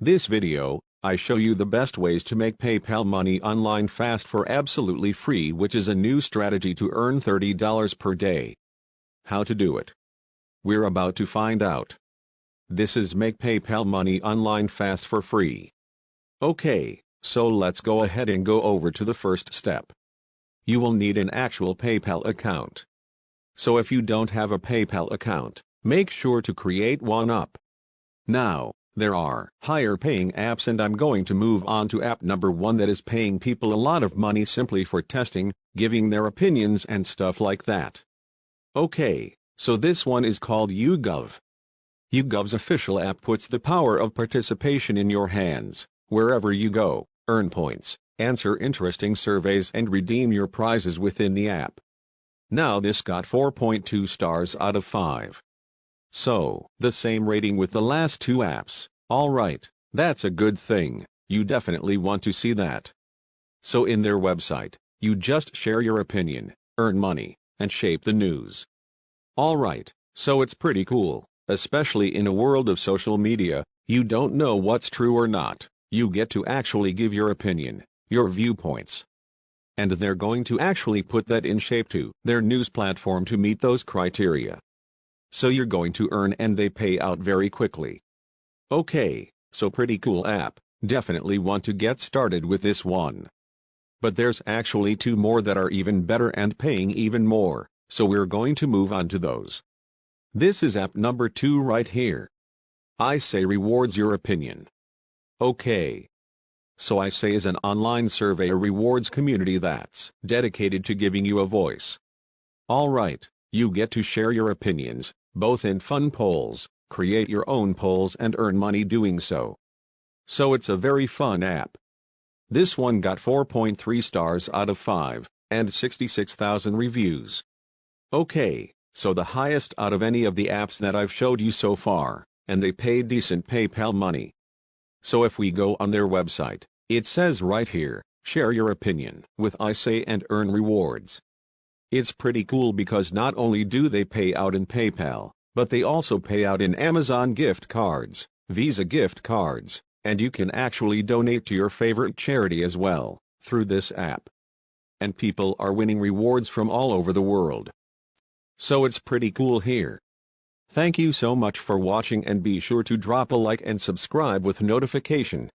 This video, I show you the best ways to make PayPal money online fast for absolutely free, which is a new strategy to earn $30 per day. How to do it? We're about to find out. This is Make PayPal Money Online Fast for Free. Okay, so let's go ahead and go over to the first step. You will need an actual PayPal account. So if you don't have a PayPal account, make sure to create one up. Now, there are higher paying apps, and I'm going to move on to app number 1 that is paying people a lot of money simply for testing, giving their opinions and stuff like that. Okay, so this one is called YouGov. YouGov's official app puts the power of participation in your hands. Wherever you go, earn points, answer interesting surveys and redeem your prizes within the app. Now this got 4.2 stars out of 5. So, the same rating with the last two apps. Alright, that's a good thing, you definitely want to see that. So in their website, you just share your opinion, earn money, and shape the news. Alright, so it's pretty cool, especially in a world of social media, you don't know what's true or not, you get to actually give your opinion, your viewpoints. And they're going to actually put that in shape to their news platform to meet those criteria. So you're going to earn, and they pay out very quickly. Okay, so pretty cool app, definitely want to get started with this one. But there's actually 2 more that are even better and paying even more, so we're going to move on to those. This is app number 2 right here. I Say rewards your opinion. Okay. So I Say is an online survey rewards community that's dedicated to giving you a voice. Alright, you get to share your opinions, both in fun polls, create your own polls and earn money doing so. So it's a very fun app. This one got 4.3 stars out of 5, and 66,000 reviews. Okay, so the highest out of any of the apps that I've showed you so far, and they pay decent PayPal money. So if we go on their website, it says right here, share your opinion with I Say and earn rewards. It's pretty cool because not only do they pay out in PayPal, but they also pay out in Amazon gift cards, Visa gift cards, and you can actually donate to your favorite charity as well, through this app. And people are winning rewards from all over the world. So it's pretty cool here. Thank you so much for watching, and be sure to drop a like and subscribe with notification.